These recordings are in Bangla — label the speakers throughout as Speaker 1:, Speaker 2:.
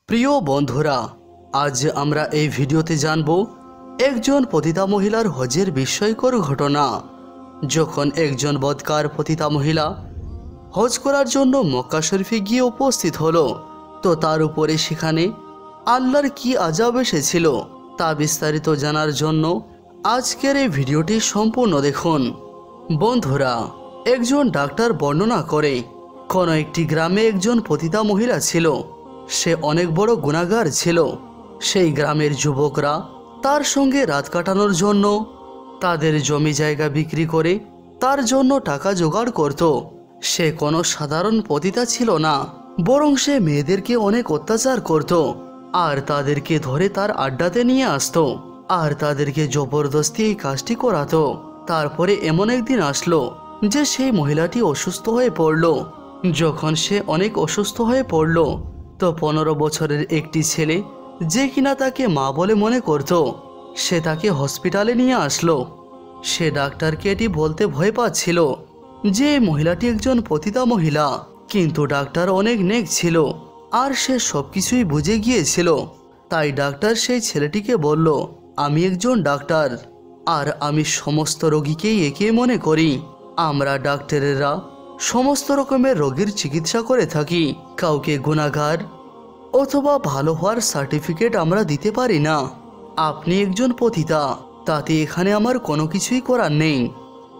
Speaker 1: প্রিয় বন্ধুরা, আজ আমরা এই ভিডিওতে জানব একজন পতিতা মহিলার হজের বিস্ময়কর ঘটনা। যখন একজন বদকার পতিতা মহিলা হজ করার জন্য মক্কা শরীফে গিয়ে উপস্থিত হলো, তো তার উপরে সেখানে আল্লাহর কি আযাব এসেছিল তা বিস্তারিত জানার জন্য আজকের এই ভিডিওটি সম্পূর্ণ দেখুন। বন্ধুরা, একজন ডাক্তার বর্ণনা করে কোনো একটি গ্রামে একজন পতিতা মহিলা ছিল। সে অনেক বড় গুনাহগার ছিল। সেই গ্রামের যুবকরা তার সঙ্গে রাত কাটানোর জন্য তাদের জমি জায়গা বিক্রি করে তার জন্য টাকা জোগাড় করত। সে কোনো সাধারণ পতিতা ছিল না, বরং সে মেয়েদেরকে অনেক অত্যাচার করত আর তাদেরকে ধরে তার আড্ডাতে নিয়ে আসতো আর তাদেরকে জবরদস্তি এই কাজটি করাতো। তারপরে এমন একদিন আসলো যে সেই মহিলাটি অসুস্থ হয়ে পড়ল। যখন সে অনেক অসুস্থ হয়ে পড়ল, তো 15 বছরের একটি ছেলে, যে কিনা তাকে মা বলে মনে করত, সে তাকে হসপিটালে নিয়ে আসলো। সে ডাক্তারকে এটি বলতে ভয় পাচ্ছিল যে এই মহিলাটি একজন পতিতা মহিলা, কিন্তু ডাক্তার অনেক নেক ছিল আর সে সবকিছুই বুঝে গিয়েছিল। তাই ডাক্তার সেই ছেলেটিকে বলল, আমি একজন ডাক্তার আর আমি সমস্ত রোগীকেই একে মনে করি। আমরা ডাক্তারেরা সমস্ত রকমের রোগীর চিকিৎসা করে থাকি। কাউকে গুনাহগার অথবা ভালো হওয়ার সার্টিফিকেট আমরা দিতে পারি না। আপনি একজন পতিতা, তাতে এখানে আমার কোনো কিছুই করার নেই।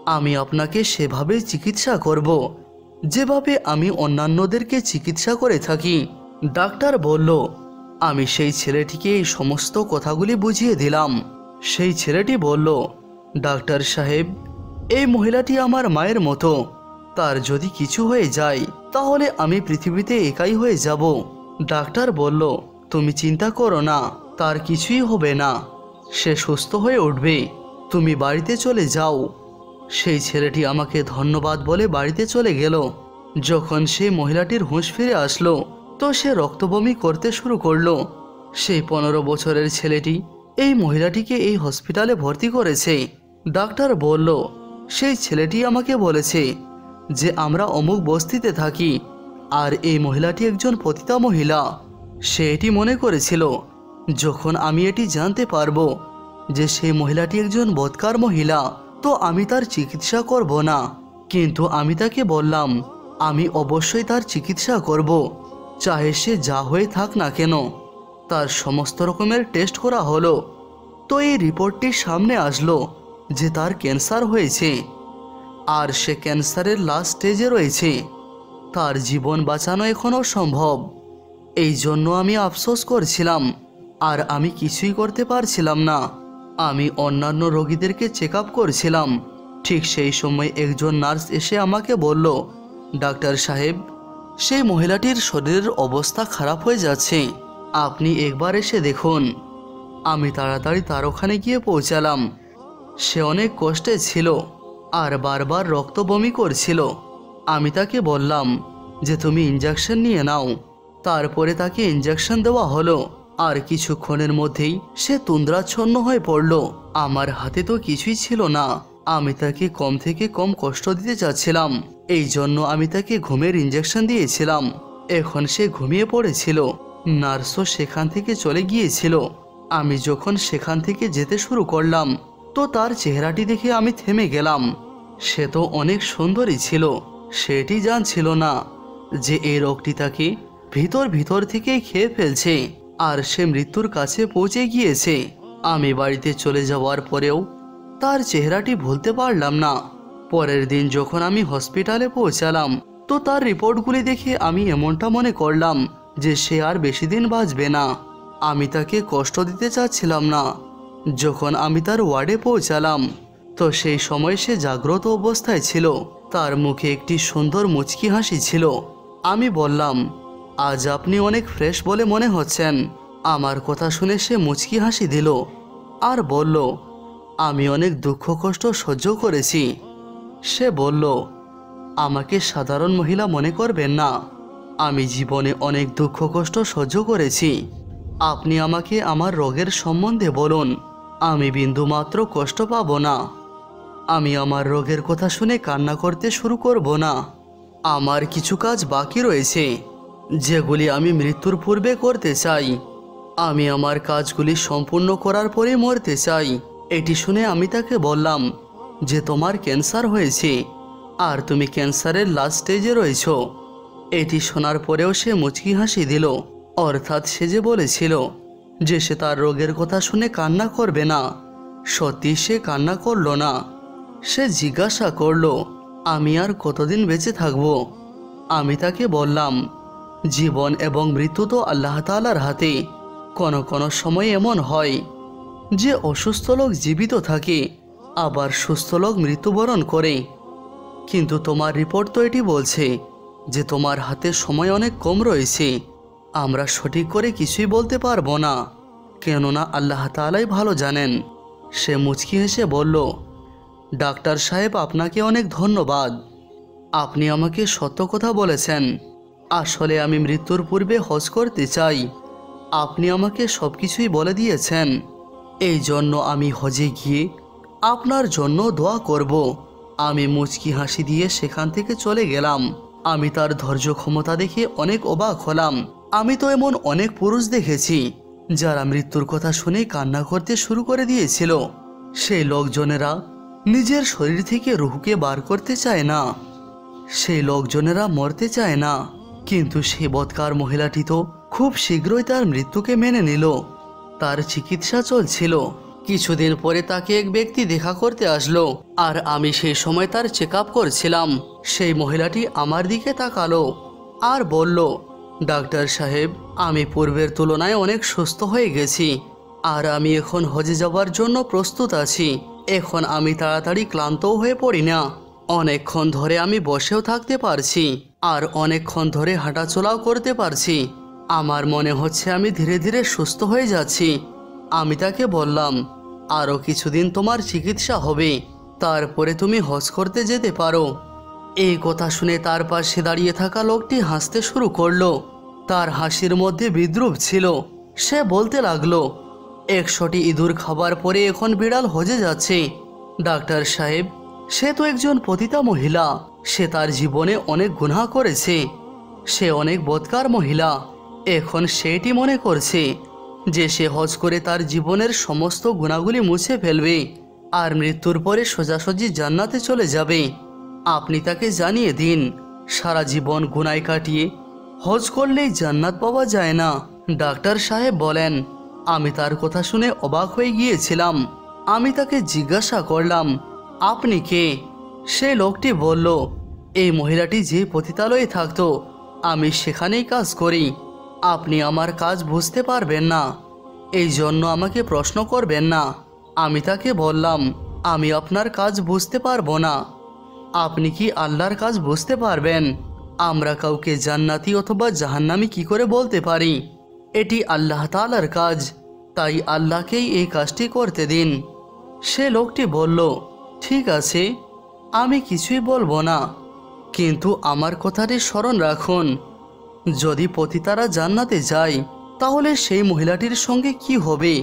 Speaker 1: আমি আপনাকে সেভাবে চিকিৎসা করব যেভাবে আমি অন্যান্যদেরকে চিকিৎসা করে থাকি। ডাক্তার বলল, আমি সেই ছেলেটিকে এই সমস্ত কথাগুলি বুঝিয়ে দিলাম। সেই ছেলেটি বলল, ডাক্তার সাহেব, এই মহিলাটি আমার মায়ের মতো। তার যদি কিছু হয়ে যায় তাহলে আমি পৃথিবীতে একাই হয়ে যাব। ডাক্তার বলল, তুমি চিন্তা করো না, তার কিছুই হবে না, সে সুস্থ হয়ে উঠবে, তুমি বাড়িতে চলে যাও। সেই ছেলেটি আমাকে ধন্যবাদ বলে বাড়িতে চলে গেল। যখন সেই মহিলাটির হুঁশ ফিরে আসলো, তো সে রক্তবমি করতে শুরু করলো। সেই 15 বছরের ছেলেটি এই মহিলাটিকে এই হসপিটালে ভর্তি করেছে। ডাক্তার বলল, সেই ছেলেটি আমাকে বলেছে যে আমরা অমুক বস্তিতে থাকি আর এই মহিলাটি একজন পতিতা মহিলা। সে এটি মনে করেছিল যখন আমি এটি জানতে পারবো যে সেই মহিলাটি একজন বদকার মহিলা, তো আমি তার চিকিৎসা করব না। কিন্তু আমি তাকে বললাম, আমি অবশ্যই তার চিকিৎসা করব, চাহে সে যা হয়ে থাক না কেন। তার সমস্ত রকমের টেস্ট করা হলো, তো এই রিপোর্টটি সামনে আসলো যে তার ক্যান্সার হয়েছে আর সে ক্যান্সারের লাস্ট স্টেজে রয়েছে। তার জীবন বাঁচানো এখনও সম্ভব। এই জন্য আমি আফসোস করছিলাম আর আমি কিছুই করতে পারছিলাম না। আমি অন্যান্য রোগীদেরকে চেক আপ করছিলাম। ঠিক সেই সময় একজন নার্স এসে আমাকে বলল, ডাক্তার সাহেব, সেই মহিলাটির শরীরের অবস্থা খারাপ হয়ে যাচ্ছে, আপনি একবার এসে দেখুন। আমি তাড়াতাড়ি তার ওখানে গিয়ে পৌঁছালাম। সে অনেক কষ্টে ছিল আর বারবার রক্ত বমি করছিল। আমি তাকে বললাম যে তুমি ইনজেকশন নিয়ে নাও। তারপরে তাকে ইনজেকশন দেওয়া হলো আর কিছুক্ষণের মধ্যেই সে তুন্দ্রাচ্ছন্ন হয়ে পড়ল। আমার হাতে তো কিছুই ছিল না। আমি তাকে কম থেকে কম কষ্ট দিতে চাচ্ছিলাম, এই জন্য আমি তাকে ঘুমের ইনজেকশন দিয়েছিলাম। এখন সে ঘুমিয়ে পড়েছিল। নার্সও সেখান থেকে চলে গিয়েছিল। আমি যখন সেখান থেকে যেতে শুরু করলাম, তো তার চেহারাটি দেখে আমি থেমে গেলাম। সে তো অনেক সুন্দরী ছিল। সেটি জানছিল না যে এই রোগটি তাকে ভিতর ভিতর থেকেই খেয়ে ফেলছে আর সে মৃত্যুর কাছে পৌঁছে গিয়েছে। আমি বাড়িতে চলে যাওয়ার পরেও তার চেহারাটি ভুলতে পারলাম না। পরের দিন যখন আমি হসপিটালে পৌঁছালাম, তো তার রিপোর্টগুলি দেখে আমি এমনটা মনে করলাম যে সে আর বেশি দিন বাঁচবে না। আমি তাকে কষ্ট দিতে চাচ্ছিলাম না। যখন আমি তার ওয়ার্ডে পৌঁছালাম, তো সেই সময় সে জাগ্রত অবস্থায় ছিল। তার মুখে একটি সুন্দর মুচকি হাসি ছিল। আমি বললাম, আজ আপনি অনেক ফ্রেশ বলে মনে হচ্ছেন। আমার কথা শুনে সে মুচকি হাসি দিল আর বলল, আমি অনেক দুঃখ কষ্ট সহ্য করেছি। সে বলল, আমাকে সাধারণ মহিলা মনে করবেন না, আমি জীবনে অনেক দুঃখ কষ্ট সহ্য করেছি। আপনি আমাকে আমার রোগের সম্বন্ধে বলুন, আমি বিন্দুমাত্র কষ্ট পাব না। আমি আমার রোগের কথা শুনে কান্না করতে শুরু করব না। আমার কিছু কাজ বাকি রয়েছে, যেগুলি আমি মৃত্যুর পূর্বে করতে চাই। আমি আমার কাজগুলি সম্পূর্ণ করার পরে মরতে চাই। এটি শুনে আমি তাকে বললাম যে তোমার ক্যান্সার হয়েছে আর তুমি ক্যান্সারের লাস্ট স্টেজে রয়েছ। এটি শোনার পরেও সে মুচকি হাসি দিল। অর্থাৎ সে যে বলেছিল যে সে তার রোগের কথা শুনে কান্না করবে না, সত্যি সে কান্না করল না। সে জিজ্ঞাসা করল, আমি আর কতদিন বেঁচে থাকব? আমি তাকে বললাম, জীবন এবং মৃত্যু তো আল্লাহ তাআলার হাতে। কোনো কোনো সময় এমন হয় যে অসুস্থ লোক জীবিত থাকে, আবার সুস্থ লোক মৃত্যুবরণ করে। কিন্তু তোমার রিপোর্ট তো এটি বলছে যে তোমার হাতে সময় অনেক কম রয়েছে। আমরা সঠিক করে কিছুই বলতে পারবো না, কেননা আল্লাহ তাআলাই ভালো জানেন। সে মুচকি হেসে বলল, ডাক্তার সাহেব, আপনাকে অনেক ধন্যবাদ। আপনি আমাকে সত্য কথা বলেছেন। আসলে আমি মৃত্যুর পূর্বে হজ করতে চাই। আপনি আমাকে সব কিছুই বলে দিয়েছেন। এই জন্য আমি হজে গিয়ে আপনার জন্য দোয়া করব। আমি মুচকি হাসি দিয়ে সেখান থেকে চলে গেলাম। আমি তার ধৈর্য ক্ষমতা দেখে অনেক অবাক হলাম। আমি তো এমন অনেক পুরুষ দেখেছি যারা মৃত্যুর কথা শুনে কান্না করতে শুরু করে দিয়েছিল। সেই লোকজনেরা নিজের শরীর থেকে রুহকে বার করতে চায় না, সেই লোকজনেরা মরতে চায় না। কিন্তু সেই বৎকার মহিলাটি তো খুব শীঘ্রই তার মৃত্যুকে মেনে নিল। তার চিকিৎসা চলছিল। কিছুদিন পরে তাকে এক ব্যক্তি দেখা করতে আসলো, আর আমি সেই সময় তার চেক আপ করছিলাম। সেই মহিলাটি আমার দিকে তাকালো আর বলল, ডাক্তার সাহেব, আমি পূর্বের তুলনায় অনেক সুস্থ হয়ে গেছি, আর আমি এখন হজে যাওয়ার জন্য প্রস্তুত আছি। এখন আমি তাড়াতাড়ি ক্লান্তও হয়ে পড়ি না। অনেকক্ষণ ধরে আমি বসেও থাকতে পারছি, আর অনেকক্ষণ ধরে হাঁটাচলাও করতে পারছি। আমার মনে হচ্ছে আমি ধীরে ধীরে সুস্থ হয়ে যাচ্ছি। আমি তাকে বললাম, আরও কিছুদিন তোমার চিকিৎসা হবে, তারপরে তুমি হজ করতে যেতে পারো। এই কথা শুনে তার পাশে দাঁড়িয়ে থাকা লোকটি হাসতে শুরু করলো। তার হাসির মধ্যে বিদ্রুপ ছিল। সে বলতে লাগলো, 100টি ইঁদুর খাবার পরে এখন বিড়াল হজে যাচ্ছে। ডাক্তার সাহেব, সে তো একজন পতিতা মহিলা। সে তার জীবনে অনেক গুনাহ করেছে। সে অনেক বদকার মহিলা। এখন সেটি মনে করছে যে সে হজ করে তার জীবনের সমস্ত গুনাহগুলি মুছে ফেলবে আর মৃত্যুর পরে সোজাসুজি জান্নাতে চলে যাবে। আপনি তাকে জানিয়ে দিন, সারা জীবন গুনায় কাটিয়ে হজ করলেই জান্নাত পাওয়া যায় না। ডাক্তার সাহেব বলেন, আমি তার কথা শুনে অবাক হয়ে গিয়েছিলাম। আমি তাকে জিজ্ঞাসা করলাম, আপনি কে? সেই লোকটি বলল, এই মহিলাটি যে পতিতালয়ে থাকতো, আমি সেখানেই কাজ করি। আপনি আমার কাজ বুঝতে পারবেন না, এই জন্য আমাকে প্রশ্ন করবেন না। আমি তাকে বললাম, আমি আপনার কাজ বুঝতে পারবো না। আপনি কি আল্লাহর কাজ বুঝতে পারবেন? আমরা কাউকে জান্নাতি অথবা জাহান্নামী কি করে বলতে পারি? এটি আল্লাহ তাআলার কাজ, তাই আল্লাহকেই এই কাজটি করতে দিন। সে লোকটি বলল, ঠিক আছে, আমি কিছুই বলবো না, কিন্তু আমার কথাটি স্মরণ রাখুন, যদি পতিতারা জান্নাতে যায় তাহলে সেই মহিলাটির সঙ্গে কি হবে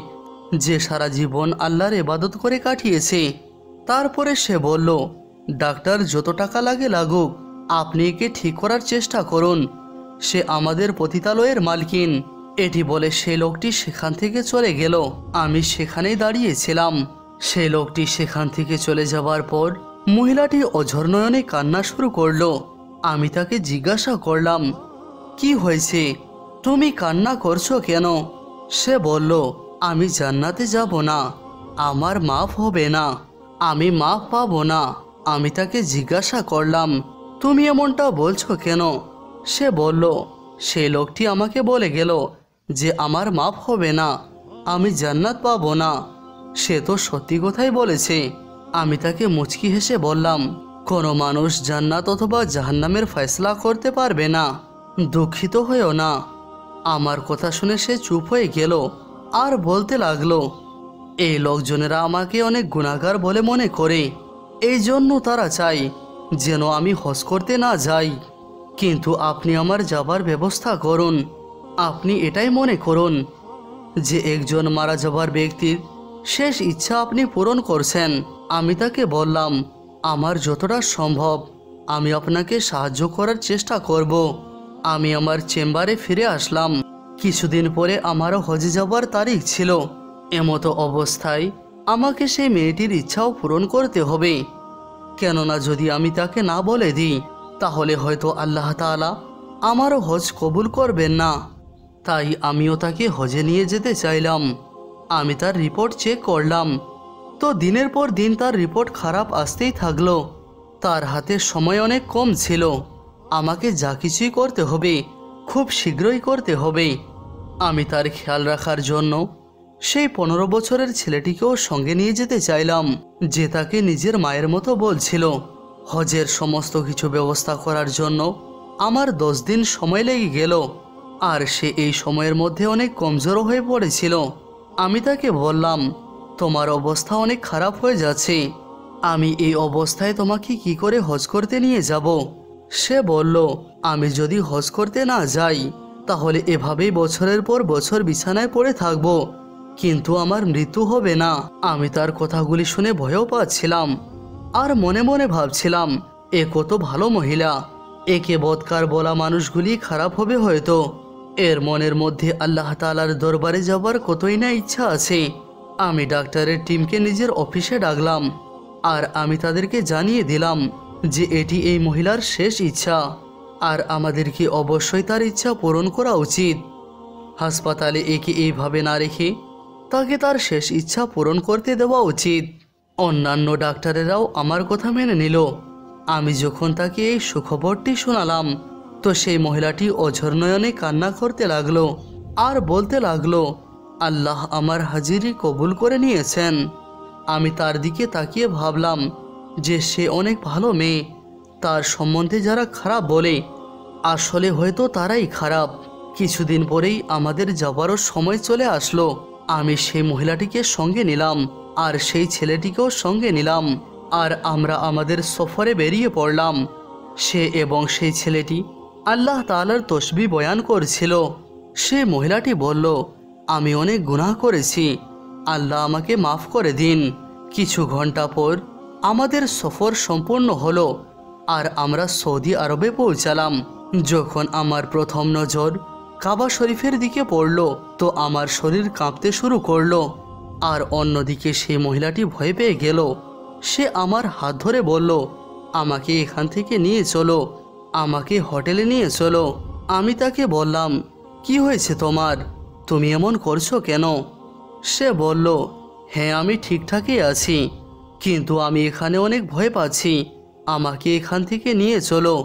Speaker 1: যে সারা জীবন আল্লাহর ইবাদত করে কাটিয়েছে। তারপরে সে বলল, ডাক্তার, যত টাকা লাগে লাগুক, আপনি একে ঠিক করার চেষ্টা করুন। সে আমাদের পতিতালয়ের মালকিন। এটি বলে সে লোকটি সেখান থেকে চলে গেল। আমি সেখানেই দাঁড়িয়েছিলাম। সে লোকটি সেখান থেকে চলে যাবার পর মহিলাটি অঝর নয়নে কান্না শুরু করলো। আমি তাকে জিজ্ঞাসা করলাম, কি হয়েছে, তুমি কান্না করছো কেন? সে বলল, আমি জান্নাতে যাব না, আমার মাফ হবে না, আমি মাফ পাবো না। আমি তাকে জিজ্ঞাসা করলাম, তুমি এমনটা বলছো কেন? সে বলল, সেই লোকটি আমাকে বলে গেল যে আমার মাফ হবে না, আমি জান্নাত পাবো না। সে তো সত্যি কথাই বলেছে। আমি তাকে মুচকি হেসে বললাম, কোনো মানুষ জান্নাত অথবা জাহান্নামের ফয়সলা করতে পারবে না, দুঃখিত হয়েও না। আমার কথা শুনে সে চুপ হয়ে গেল আর বলতে লাগলো, এই লোকজনেরা আমাকে অনেক গুনাহগার বলে মনে করে, এই জন্য তারা চাই যেন আমি হজ করতে না যাই। কিন্তু আপনি আমার যাবার ব্যবস্থা করুন। আপনি এটাই মনে করুন যে একজন মারা যাবার ব্যক্তির শেষ ইচ্ছা আপনি পূরণ করছেন। আমি তাকে বললাম, আমার যতটা সম্ভব আমি আপনাকে সাহায্য করার চেষ্টা করব। আমি আমার চেম্বারে ফিরে আসলাম। কিছুদিন পরে আমারও হজে যাবার তারিখ ছিল। এমতো অবস্থায় আমাকে সেই মেয়েটির ইচ্ছাও পূরণ করতে হবে, কেননা যদি আমি তাকে না বলে দিই তাহলে হয়তো আল্লাহ তাআলা আমারও হজ কবুল করবেন না। তাই আমিও তাকে হজে নিয়ে যেতে চাইলাম। আমি তার রিপোর্ট চেক করলাম, তো দিনের পর দিন তার রিপোর্ট খারাপ আসতেই থাকলো। তার হাতে সময় অনেক কম ছিল। আমাকে যা কিছুই করতে হবে খুব শীঘ্রই করতে হবে। আমি তার খেয়াল রাখার জন্য সেই 15 বছরের ছেলেটিকেও সঙ্গে নিয়ে যেতে চাইলাম, যে তাকে নিজের মায়ের মতো বলছিল। হজের সমস্ত কিছু ব্যবস্থা করার জন্য আমার 10 দিন সময় লেগে গেল, আর সে এই সময়ের মধ্যে অনেক কমজোর হয়ে পড়েছিল। আমি তাকে বললাম, তোমার অবস্থা অনেক খারাপ হয়ে যাচ্ছে, আমি এই অবস্থায় তোমাকে কি করে হজ করতে নিয়ে যাব? সে বলল, আমি যদি হজ করতে না যাই তাহলে এভাবেই বছরের পর বছর বিছানায় পড়ে থাকব, কিন্তু আমার মৃত্যু হবে না। আমি তার কথাগুলি শুনে ভয়ও পাচ্ছিলাম, আর মনে মনে ভাবছিলাম, এ কত ভালো মহিলা, একে বদকার বলা মানুষগুলি খারাপ হবে হয়তো। এর মনের মধ্যে আল্লাহ তাআলার দরবারে যাবার কতই না ইচ্ছা আছে। আমি ডাক্তারের টিমকে নিজের অফিসে ডাকলাম, আর আমি তাদেরকে জানিয়ে দিলাম যে এটি এই মহিলার শেষ ইচ্ছা, আর আমাদেরকে অবশ্যই তার ইচ্ছা পূরণ করা উচিত। হাসপাতালে একে এইভাবে না রেখে তাকে তার শেষ ইচ্ছা পূরণ করতে দেওয়া উচিত। অন্যান্য ডাক্তারেরাও আমার কথা মেনে নিল। আমি যখন তাকে এই সুখবরটি শোনালাম তো সেই মহিলাটি অঝর নয়নে কান্না করতে লাগলো, আর বলতে লাগলো, আল্লাহ আমার হাজিরি কবুল করে নিয়েছেন। আমি তার দিকে তাকিয়ে ভাবলাম যে সে অনেক ভালো মেয়ে। তার সম্বন্ধে যারা খারাপ বলে আসলে হয়তো তারাই খারাপ। কিছুদিন পরেই আমাদের যাবারও সময় চলে আসলো। আমি সেই মহিলাটিকে সঙ্গে নিলাম, আর সেই ছেলেটিকেও সঙ্গে নিলাম, আর আমরা আমাদের সফরে বেরিয়ে পড়লাম। সে এবং সেই ছেলেটি আল্লাহ তাআলার তসবিহ বয়ান করছিল। সে মহিলাটি বলল, আমি অনেক গুনাহ করেছি, আল্লাহ আমাকে মাফ করে দিন। কিছু ঘন্টা পর আমাদের সফর সম্পূর্ণ হলো, আর আমরা সৌদি আরবে পৌঁছালাম। যখন আমার প্রথম নজর কাবা শরীফের দিকে পড়ল তো আমার শরীর কাঁপতে শুরু করলো, আর অন্যদিকে সেই মহিলাটি ভয় পেয়ে গেল। সে আমার হাত ধরে বলল, আমাকে এখান থেকে নিয়ে চলো, আমাকে হোটেলে নিয়ে চলো। আমি তাকে বললাম, কি হয়েছে তোমার, তুমি এমন করছো কেন? সে বলল, হ্যাঁ আমি ঠিকঠাকই আছি, কিন্তু আমি এখানে অনেক ভয় পাচ্ছি, আমাকে এখান থেকে নিয়ে চলো,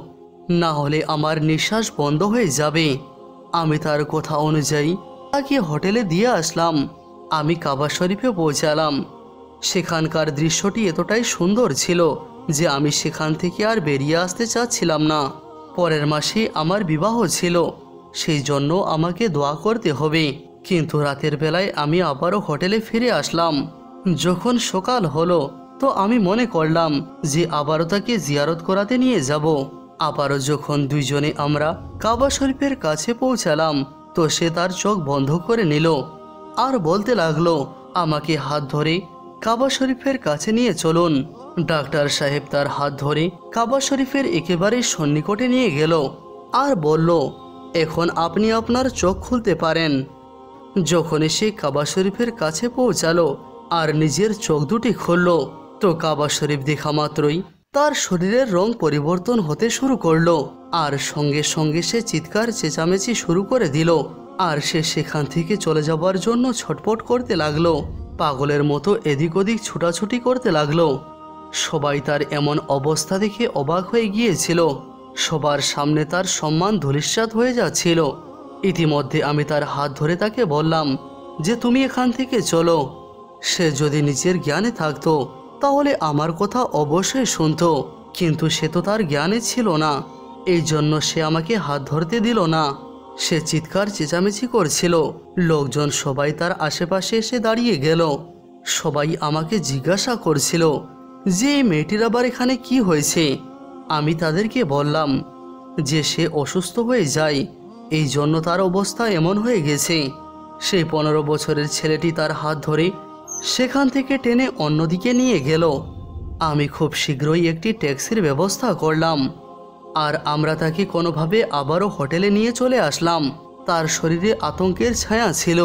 Speaker 1: না হলে আমার নিঃশ্বাস বন্ধ হয়ে যাবে। আমি তার কথা অনুযায়ী তাকে হোটেলে দিয়ে আসলাম। আমি কাবা শরীফে পৌঁছালাম। সেখানকার দৃশ্যটি এতটাই সুন্দর ছিল যে আমি সেখান থেকে আর বেরিয়ে আসতে চাচ্ছিলাম না। পরের মাসে আমার বিবাহ ছিল, সেই জন্য আমাকে দোয়া করতে হবে। কিন্তু রাতের বেলায় আমি আবারও হোটেলে ফিরে আসলাম। যখন সকাল হলো তো আমি মনে করলাম যে আবারও তাকে জিয়ারত করাতে নিয়ে যাব। আবারও যখন দুইজনে আমরা কাবা শরীফের কাছে পৌঁছালাম তো সে তার চোখ বন্ধ করে নিল, আর বলতে লাগলো, আমাকে হাত ধরে কাবা শরীফের কাছে নিয়ে চলুন। ডাক্তার সাহেব তার হাত ধরে কাবা শরীফের একেবারে সন্নিকটে নিয়ে গেল, আর বলল, এখন আপনি আপনার চোখ খুলতে পারেন। যখন সে কাবা শরীফের কাছে পৌঁছালো আর নিজের চোখ দুটি খুলল তো কাবা শরীফ দেখা মাত্রই তার শরীরের রং পরিবর্তন হতে শুরু করলো, আর সঙ্গে সঙ্গে সে চিৎকার চেঁচামেচি শুরু করে দিল, আর সে সেখান থেকে চলে যাবার জন্য ছটপট করতে লাগলো। পাগলের মতো এদিক ওদিক ছুটাছুটি করতে লাগলো। সবাই তার এমন অবস্থা দেখে অবাক হয়ে গিয়েছিল। সবার সামনে তার সম্মান ধূলিসাৎ হয়ে যাচ্ছিল। ইতিমধ্যে আমি তার হাত ধরে তাকে বললাম যে তুমি এখান থেকে চলো। সে যদি নিজের জ্ঞানে থাকতো তাহলে আমার কথা অবশ্যই শুনতো, কিন্তু সে তো তার জ্ঞানে ছিল না, এই জন্য সে আমাকে হাত ধরতে দিল না। সে চিৎকার চেঁচামেচি করছিল। লোকজন সবাই তার আশেপাশে এসে দাঁড়িয়ে গেল। সবাই আমাকে জিজ্ঞাসা করছিল যে এই মেয়েটির আবার এখানে কি হয়েছে। আমি তাদেরকে বললাম যে সে অসুস্থ হয়ে যায়, এই জন্য তার অবস্থা এমন হয়ে গেছে। সেই 15 বছরের ছেলেটি তার হাত ধরে সেখান থেকে টেনে অন্যদিকে নিয়ে গেল। আমি খুব শীঘ্রই একটি ট্যাক্সির ব্যবস্থা করলাম। আর আমরা তাকে কোনোভাবে আবারও হোটেলে নিয়ে চলে আসলাম। তার শরীরে আতঙ্কের ছায়া ছিল।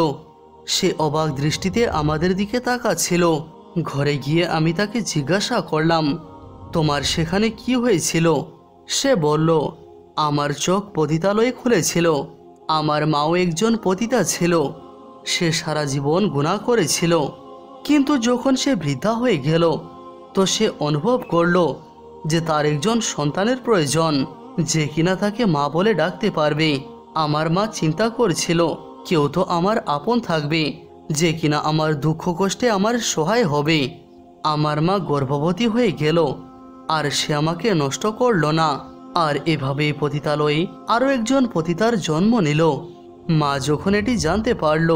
Speaker 1: সে অবাক দৃষ্টিতে আমাদের দিকে তাকাচ্ছিল। ঘরে গিয়ে আমি তাকে জিজ্ঞাসা করলাম, তোমার সেখানে কি হয়েছিল? সে বলল, আমার চোখ পতিতালয়ে খুলেছিল। আমার মাও একজন পতিতা ছিল। সে সারা জীবন গুনাহ করেছিল, কিন্তু যখন সে বৃদ্ধা হয়ে গেল তো সে অনুভব করলো যে তার একজন সন্তানের প্রয়োজন, যে কিনা তাকে মা বলে ডাকতে পারবে। আমার মা চিন্তা করছিল, কেউ তো আমার আপন থাকবে, যে কিনা আমার দুঃখ কষ্টে আমার সহায় হবে। আমার মা গর্ভবতী হয়ে গেল, আর সে আমাকে নষ্ট করলো না। আর এভাবেই পতিতালয়ে আরও একজন পতিতার জন্ম নিল। মা যখন এটি জানতে পারল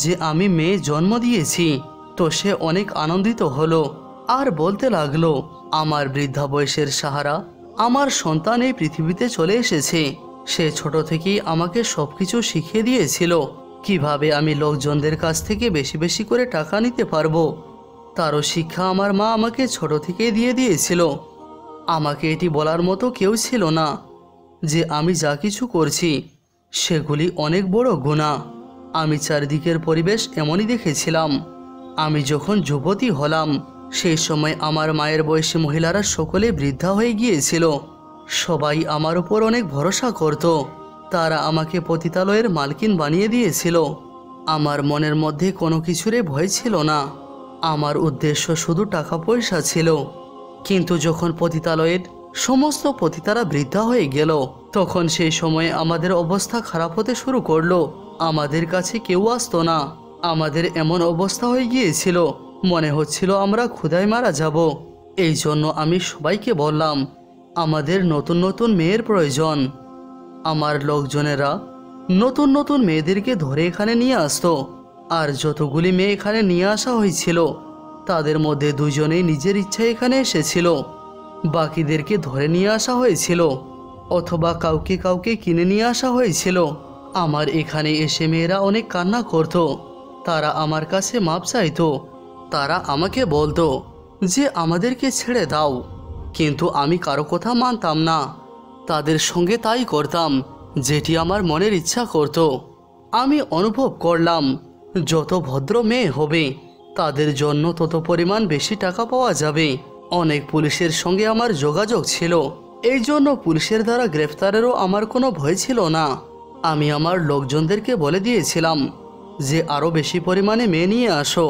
Speaker 1: যে আমি মেয়ে জন্ম দিয়েছি, তো সে অনেক আনন্দিত হলো আর বলতে লাগলো, আমার বৃদ্ধা বয়সের সাহারা, আমার সন্তান এই পৃথিবীতে চলে এসেছে। সে ছোট থেকেই আমাকে সবকিছু শিখিয়ে দিয়েছিল, কিভাবে আমি লোকজনদের কাছ থেকে বেশি বেশি করে টাকা নিতে পারবো। তারও শিক্ষা আমার মা আমাকে ছোট থেকেই দিয়ে দিয়েছিল। আমাকে এটি বলার মতো কেউ ছিল না যে আমি যা কিছু করছি সেগুলি অনেক বড় গুনাহ। আমি চারিদিকের পরিবেশ এমনই দেখেছিলাম। আমি যখন যুবতী হলাম সেই সময় আমার মায়ের বয়সী মহিলারা সকলে বৃদ্ধা হয়ে গিয়েছিল। সবাই আমার উপর অনেক ভরসা করত। তারা আমাকে পতিতালয়ের মালকিন বানিয়ে দিয়েছিল। আমার মনের মধ্যে কোনো কিছুরে ভয় ছিল না। আমার উদ্দেশ্য শুধু টাকা পয়সা ছিল। কিন্তু যখন পতিতালয়ের সমস্ত পতিতারা বৃদ্ধা হয়ে গেল, তখন সেই সময়ে আমাদের অবস্থা খারাপ হতে শুরু করলো। আমাদের কাছে কেউ আসতো না। আমাদের এমন অবস্থা হয়ে গিয়েছিল, মনে হচ্ছিল আমরা ক্ষুধায় মারা যাব। এই জন্য আমি সবাইকে বললাম, আমাদের নতুন নতুন মেয়ের প্রয়োজন। আমার লোকজনেরা নতুন নতুন মেয়েদেরকে ধরে এখানে নিয়ে আসতো। আর যতগুলি মেয়ে এখানে নিয়ে আসা হয়েছিল, তাদের মধ্যে দুজনেই নিজের ইচ্ছায় এখানে এসেছিল। বাকিদেরকে ধরে নিয়ে আসা হয়েছিল, অথবা কাউকে কাউকে কিনে নিয়ে আসা হয়েছিল। আমার এখানে এসে মেয়েরা অনেক কান্না করত। তারা আমার কাছে মাপ চাইতো। তারা আমাকে বলতো যে আমাদেরকে ছেড়ে দাও, কিন্তু আমি কারো কথা মানতাম না। তাদের সঙ্গে তাই করতাম যেটি আমার মনের ইচ্ছা করত। আমি অনুভব করলাম, যত ভদ্র মেয়ে হবে তাদের জন্য তত পরিমাণ বেশি টাকা পাওয়া যাবে। অনেক পুলিশের সঙ্গে আমার যোগাযোগ ছিল, এই জন্য পুলিশের দ্বারা গ্রেফতারেরও আমার কোনো ভয় ছিল না। আমি আমার লোকজনদেরকে বলে দিয়েছিলাম যে আরও বেশি পরিমাণে মেয়ে নিয়ে আসো।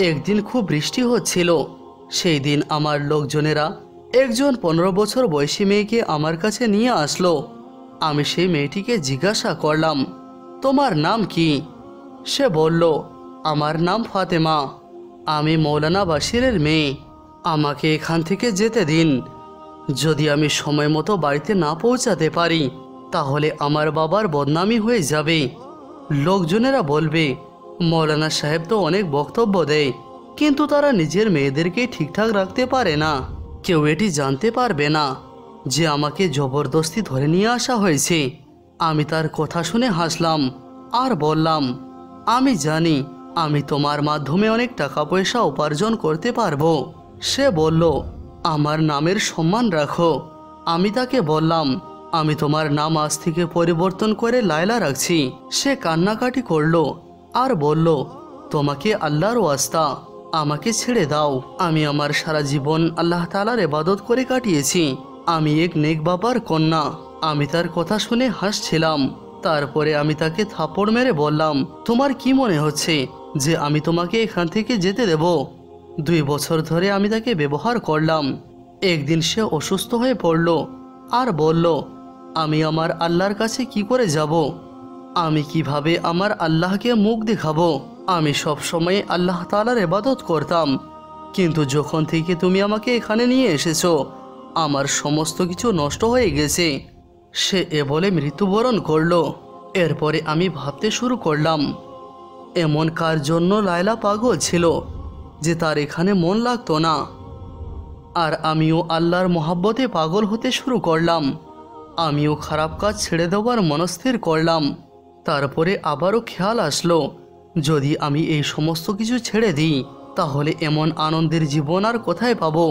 Speaker 1: একদিন খুব বৃষ্টি হচ্ছিল। সেই দিন আমার লোকজনেরা একজন 15 বছর বয়সী মেয়েকে আমার কাছে নিয়ে আসলো। আমি সেই মেয়েটিকে জিজ্ঞাসা করলাম, তোমার নাম কি? সে বলল, আমার নাম ফাতেমা। আমি মৌলানা বাশিরের মেয়ে। আমাকে এখান থেকে যেতে দিন। যদি আমি সময় মতো বাড়িতে না পৌঁছাতে পারি তাহলে আমার বাবার বদনামি হয়ে যাবে। লোকজনেরা বলবে, মৌলানা সাহেব তো অনেক বক্তব্য দেয়, কিন্তু তারা নিজের মেয়েদেরকে ঠিকঠাক রাখতে পারে না। কেউ এটি জানতে পারবে না যে আমাকে জবরদস্তি ধরে নিয়ে আসা হয়েছে। আমি তার কথা শুনে হাসলাম আর বললাম, আমি জানি আমি তোমার মাধ্যমে অনেক টাকা পয়সা উপার্জন করতে পারবো। সে বলল, আমার নামের সম্মান রাখো। আমি তাকে বললাম, আমি তোমার নাম আজ থেকে পরিবর্তন করে লায়লা রাখছি। সে কান্নাকাটি করলো আর বলল, তোমাকে আল্লাহর ওয়াস্তা, আমাকে ছেড়ে দাও। আমি আমার সারা জীবন আল্লাহ তাআলার ইবাদত করে কাটিয়েছি। আমি এক নেক বাবার কন্যা। আমি তার কথা শুনে হাসছিলাম। তারপরে আমি তাকে থাপড় মেরে বললাম, তোমার কি মনে হচ্ছে যে আমি তোমাকে এখান থেকে যেতে দেব? 2 বছর ধরে আমি তাকে ব্যবহার করলাম। একদিন সে অসুস্থ হয়ে পড়ল আর বলল, আমি আমার আল্লাহর কাছে কি করে যাব? আমি কিভাবে আমার আল্লাহকে মুখ দেখাবো? আমি সব সময় আল্লাহ তাআলার ইবাদত করতাম, কিন্তু যখন থেকে তুমি আমাকে এখানে নিয়ে এসেছো আমার সমস্ত কিছু নষ্ট হয়ে গেছে। সে এ বলে মৃত্যুবরণ করলো। এরপরে আমি ভাবতে শুরু করলাম, এমন কার জন্য লায়লা পাগল ছিল যে তার এখানে মন লাগতো না। আর আমিও আল্লাহর মহাব্বতে পাগল হতে শুরু করলাম। আমিও খারাপ কাজ ছেড়ে দেওয়ার মনস্থির করলাম। তারপরে আবারও খেয়াল আসলো, যদি আমি এই সমস্ত কিছু ছেড়ে দিই তাহলে এমন আনন্দের জীবন আর কোথায় পাবো।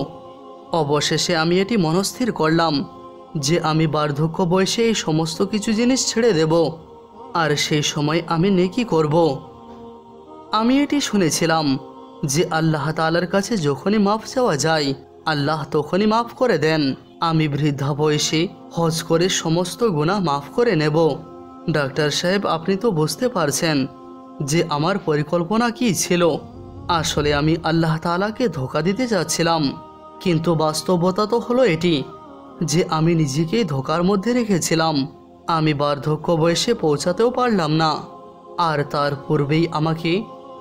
Speaker 1: অবশেষে আমি এটি মনস্থির করলাম যে আমি বার্ধক্য বয়সে এই সমস্ত কিছু জিনিস ছেড়ে দেব, আর সেই সময় আমি নেকি করব। আমি এটি শুনেছিলাম যে আল্লাহ তাআলার কাছে যখনই মাফ চাওয়া যায়, আল্লাহ তখনই মাফ করে দেন। আমি বৃদ্ধা বয়সে হজ করে সমস্ত গুনাহ মাফ করে নেব। ডাক্তার সাহেব, আপনি তো বুঝতে পারছেন যে আমার পরিকল্পনা কী ছিল। আসলে আমি আল্লাহ তাআলাকে ধোঁকা দিতে যাচ্ছিলাম, কিন্তু বাস্তবতা তো হলো এটি যে আমি নিজেকেই ধোঁকার মধ্যে রেখেছিলাম। আমি বার্ধক্য বয়সে পৌঁছাতেও পারলাম না, আর তার পূর্বেই আমাকে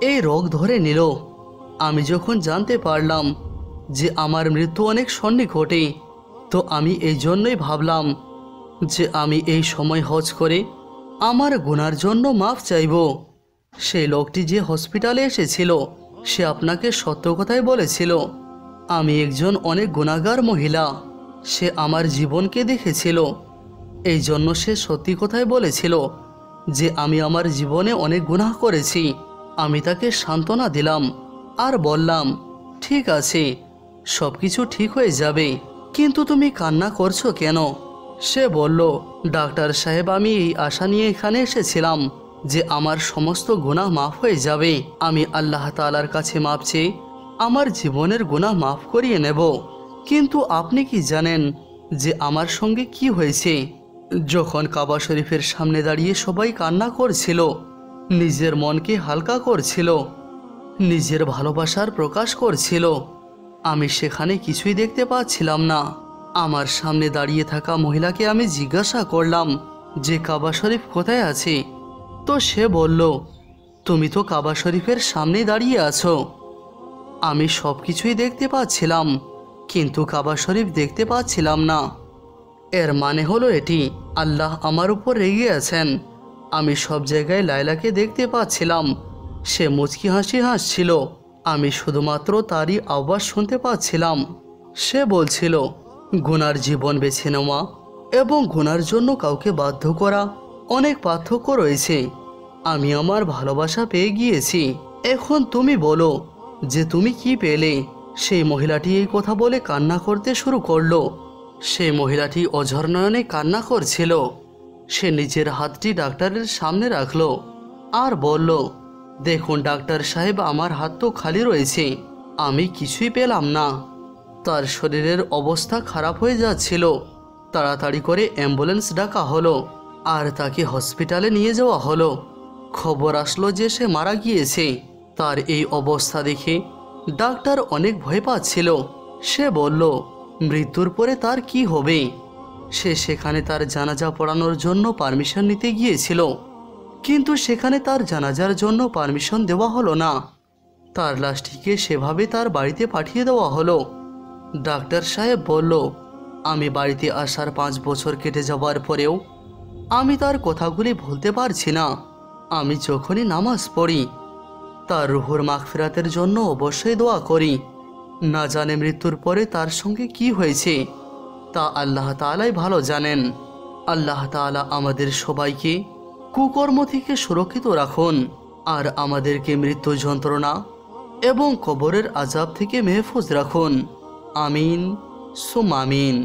Speaker 1: এই রোগ ধরে নিল। আমি যখন জানতে পারলাম যে আমার মৃত্যু অনেক সন্নিকটে, তো আমি এই জন্যই ভাবলাম যে আমি এই সময় হজ করে আমার গুনার জন্য মাফ চাইব। সেই লোকটি যে হসপিটালে এসেছিল সে আপনাকে সত্য কথাই বলেছিল। আমি একজন অনেক গুনাহগার মহিলা। সে আমার জীবনকে দেখেছিল, এই জন্য সে সত্যি কথাই বলেছিল যে আমি আমার জীবনে অনেক গুনাহ করেছি। আমি তাকে সান্ত্বনা দিলাম আর বললাম, ঠিক আছে, সব কিছু ঠিক হয়ে যাবে, কিন্তু তুমি কান্না করছো কেন? সে বলল, ডাক্তার সাহেব, আমি এই আশা নিয়ে এখানে এসেছিলাম যে আমার সমস্ত গুনাহ মাফ হয়ে যাবে। আমি আল্লাহ তাআলার কাছে মাপ চেয়ে আমার জীবনের গুনাহ মাফ করিয়ে নেব। কিন্তু আপনি কি জানেন যে আমার সঙ্গে কি হয়েছে? যখন কাবা শরীফের সামনে দাঁড়িয়ে সবাই কান্না করছিল, নিজের মনকে হালকা করছিল, নিজের ভালোবাসার প্রকাশ করছিল, আমি সেখানে কিছুই দেখতে পাচ্ছিলাম না। আমার সামনে দাঁড়িয়ে থাকা মহিলাকে আমি জিজ্ঞাসা করলাম যে কাবা শরীফ কোথায় আছে? তো সে বলল, তুমি তো কাবা শরীফের সামনেই দাঁড়িয়ে আছো। আমি সব কিছুই দেখতে পাচ্ছিলাম, কিন্তু কাবা শরীফ দেখতে পাচ্ছিলাম না। এর মানে হলো এটি, আল্লাহ আমার উপর রেগে আছেন। আমি সব জায়গায় লায়লাকে দেখতে পাচ্ছিলাম, সে মুচকি হাসি হাসছিল, আমি শুধুমাত্র তারই আওয়াজ শুনতে পাচ্ছিলাম। সে বলছিল, গুনার জীবন বেছে নেওয়া এবং গুনার জন্য কাউকে বাধ্য করা অনেক পার্থক্য রয়েছে। আমি আমার ভালোবাসা পেয়ে গিয়েছি, এখন তুমি বলো যে তুমি কি পেলে? সেই মহিলাটি এই কথা বলে কান্না করতে শুরু করলো। সেই মহিলাটি অঝর নয়নে কান্না করছিল। সে নিজের হাতটি ডাক্তারের সামনে রাখলো আর বলল, দেখুন ডাক্তার সাহেব, আমার হাত তো খালি রয়েছে, আমি কিছুই পেলাম না। তার শরীরের অবস্থা খারাপ হয়ে যাচ্ছিল। তাড়াতাড়ি করে অ্যাম্বুলেন্স ডাকা হলো আর তাকে হসপিটালে নিয়ে যাওয়া হলো। খবর আসলো যে সে মারা গিয়েছে। তার এই অবস্থা দেখে ডাক্তার অনেক ভয় পাচ্ছিল। সে বলল, মৃত্যুর পরে তার কি হবে? সে সেখানে তার জানাজা পড়ানোর জন্য পারমিশন নিতে গিয়েছিল, কিন্তু সেখানে তার জানাজার জন্য পারমিশন দেওয়া হলো না। তার লাশটিকে সেভাবে তার বাড়িতে পাঠিয়ে দেওয়া হলো। ডাক্তার সাহেব বলল, আমি বাড়িতে আসার 5 বছর কেটে যাওয়ার পরেও আমি তার কথাগুলি ভুলতে পারছি না। আমি যখনই নামাজ পড়ি তার রুহুর মাগফিরাতের জন্য অবশ্যই দোয়া করি। না জানে মৃত্যুর পরে তার সঙ্গে কি হয়েছে, তা আল্লাহ তাআলাই ভালো জানেন। আল্লাহ তাআলা আমাদের সবাইকে কুকর্ম থেকে সুরক্ষিত রাখুন আর আমাদেরকে মৃত্যু যন্ত্রণা এবং কবরের আযাব থেকে মেহফুজ রাখুন। আমিন সুম আমিন।